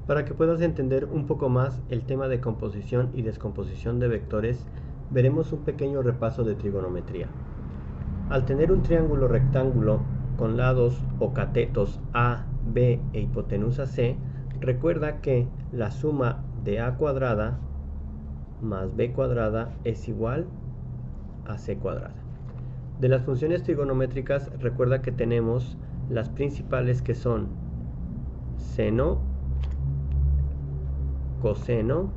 Para que puedas entender un poco más el tema de composición y descomposición de vectores, veremos un pequeño repaso de trigonometría. Al tener un triángulo rectángulo con lados o catetos A, B e hipotenusa C, recuerda que la suma de A cuadrada más B cuadrada es igual a C cuadrada. De las funciones trigonométricas, recuerda que tenemos las principales, que son seno, coseno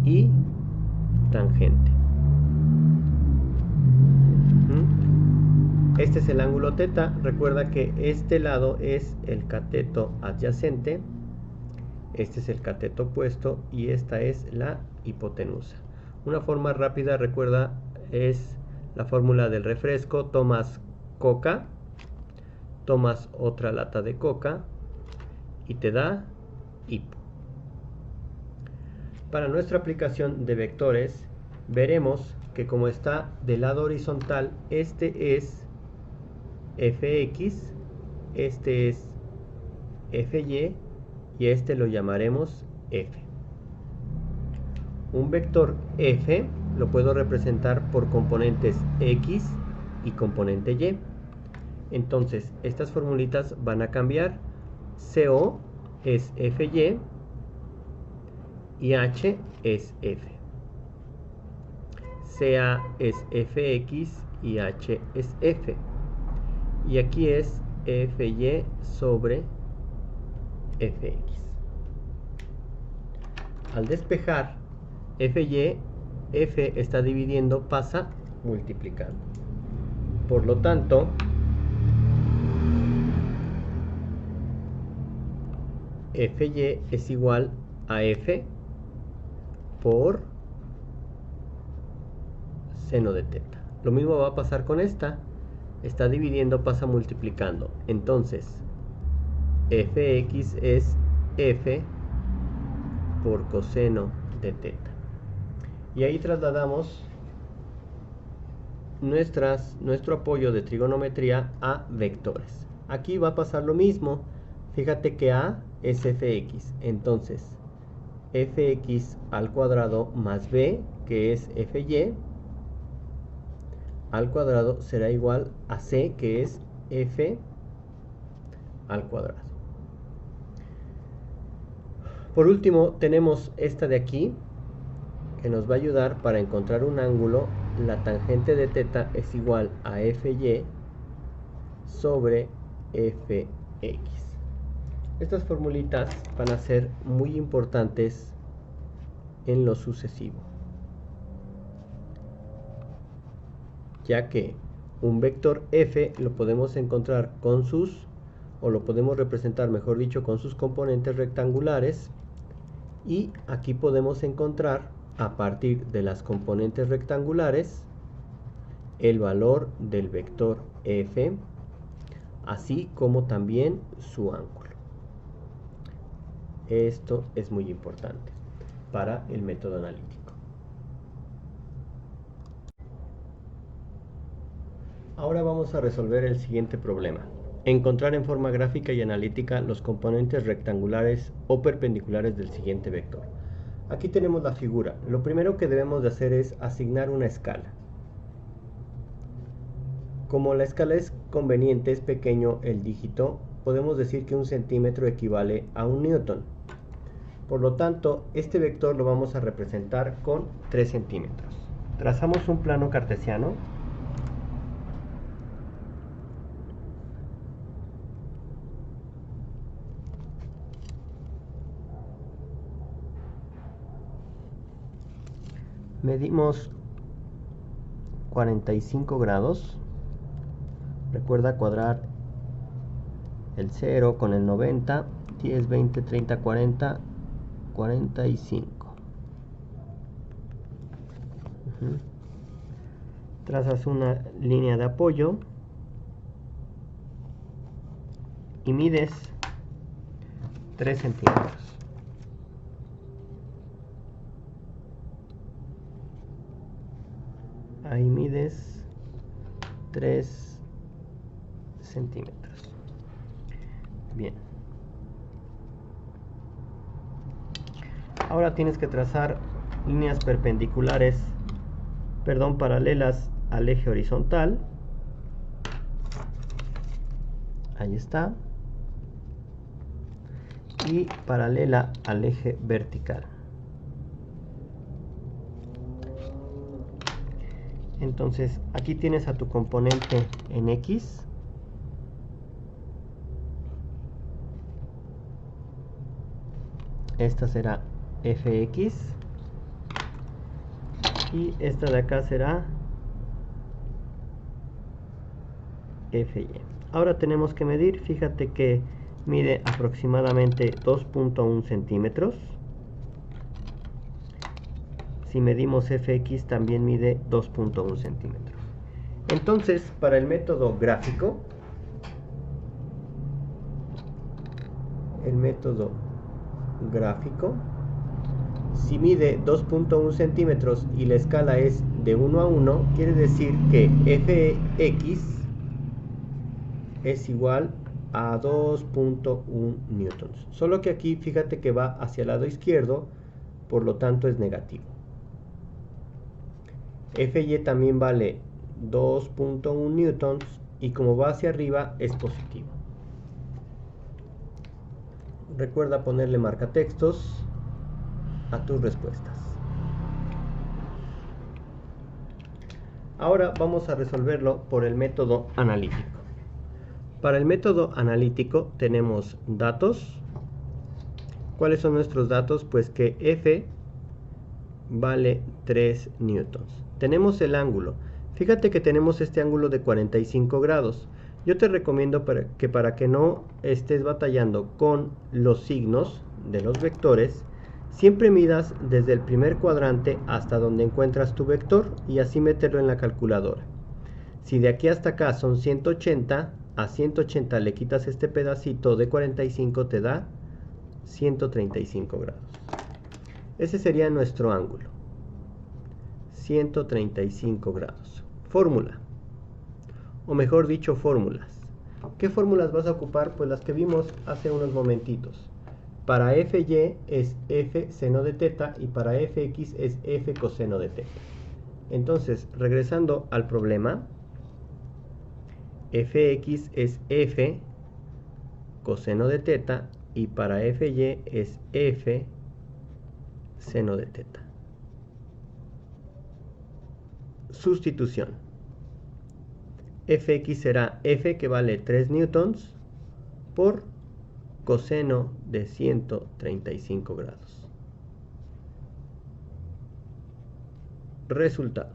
y tangente. Este es el ángulo θ. Recuerda que este lado es el cateto adyacente, este es el cateto opuesto y esta es la hipotenusa. Una forma rápida, recuerda, es la fórmula del refresco. Tomas coca, tomas otra lata de coca y te da hipo. Para nuestra aplicación de vectores, veremos que como está del lado horizontal, este es fx, este es fy y este lo llamaremos f. Un vector f lo puedo representar por componentes x y componente y. Entonces estas formulitas van a cambiar. CO es fy y h es f. CA es fx y h es f. Y aquí es fy sobre fx. Al despejar fy, f está dividiendo, pasa multiplicando. Por lo tanto, fy es igual a f por seno de θ. Lo mismo va a pasar con esta. Está dividiendo, pasa multiplicando. Entonces, fx es f por coseno de θ. Y ahí trasladamos nuestro apoyo de trigonometría a vectores. Aquí va a pasar lo mismo. Fíjate que a es fx. Entonces, fx al cuadrado más b, que es fy, al cuadrado será igual a c, que es f al cuadrado. Por último, tenemos esta de aquí, que nos va a ayudar para encontrar un ángulo. La tangente de θ es igual a fy sobre fx. Estas formulitas van a ser muy importantes en lo sucesivo, ya que un vector f lo podemos encontrar con sus, o lo podemos representar, mejor dicho, con sus componentes rectangulares, y aquí podemos encontrar, a partir de las componentes rectangulares, el valor del vector f, así como también su ángulo. Esto es muy importante para el método analítico. Ahora vamos a resolver el siguiente problema. Encontrar en forma gráfica y analítica los componentes rectangulares o perpendiculares del siguiente vector. Aquí tenemos la figura. Lo primero que debemos de hacer es asignar una escala. Como la escala es conveniente, es pequeño el dígito, podemos decir que 1 centímetro equivale a 1 newton. Por lo tanto, este vector lo vamos a representar con 3 centímetros. Trazamos un plano cartesiano. Medimos 45 grados. Recuerda cuadrar el 0 con el 90, 10, 20, 30, 40, 45. Trazas una línea de apoyo y mides 3 centímetros. Ahí mides 3 centímetros. Bien. Ahora tienes que trazar líneas paralelas al eje horizontal. Ahí está. Y paralela al eje vertical. Entonces aquí tienes a tu componente en X. Esta será Fx. Y esta de acá será Fy. Ahora tenemos que medir. Fíjate que mide aproximadamente 2.1 centímetros. Si medimos Fx también mide 2.1 centímetros. Entonces, para el método gráfico, si mide 2.1 centímetros y la escala es de 1 a 1, quiere decir que Fx es igual a 2.1 newtons. Solo que aquí fíjate que va hacia el lado izquierdo, por lo tanto es negativo. Fy también vale 2.1 newtons y como va hacia arriba es positivo. Recuerda ponerle marcatextos a tus respuestas. Ahora vamos a resolverlo por el método analítico. Para el método analítico tenemos datos. ¿Cuáles son nuestros datos? Pues que F vale 3 newtons. Tenemos el ángulo. Fíjate que tenemos este ángulo de 45 grados. Yo te recomiendo para que no estés batallando con los signos de los vectores, siempre midas desde el primer cuadrante hasta donde encuentras tu vector y así meterlo en la calculadora. Si de aquí hasta acá son 180, a 180 le quitas este pedacito de 45, te da 135 grados. Ese sería nuestro ángulo. 135 grados. Fórmula. O mejor dicho, fórmulas. ¿Qué fórmulas vas a ocupar? Pues las que vimos hace unos momentitos. Para Fy es F seno de teta y para Fx es F coseno de teta. Entonces, regresando al problema, Fx es F coseno de teta y para Fy es F seno de teta. Sustitución. Fx será F, que vale 3 newtons, por coseno de 135 grados. Resultado.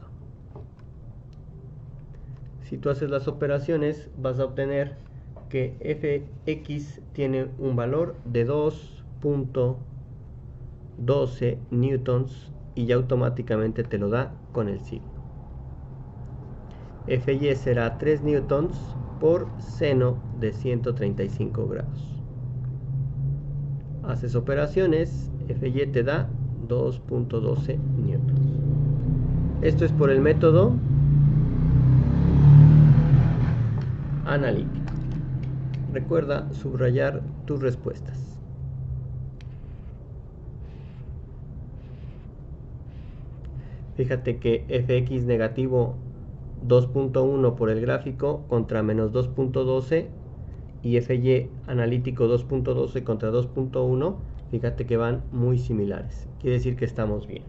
Si tú haces las operaciones, vas a obtener que Fx tiene un valor de 2.12 newtons y ya automáticamente te lo da con el signo. Fy será 3 newtons por seno de 135 grados. Haces operaciones, Fy te da 2.12 newtons. Esto es por el método analítico. Recuerda subrayar tus respuestas. Fíjate que Fx negativo 2.1 por el gráfico contra menos 2.12 y Fy analítico 2.12 contra 2.1, fíjate que van muy similares. Quiere decir que estamos bien.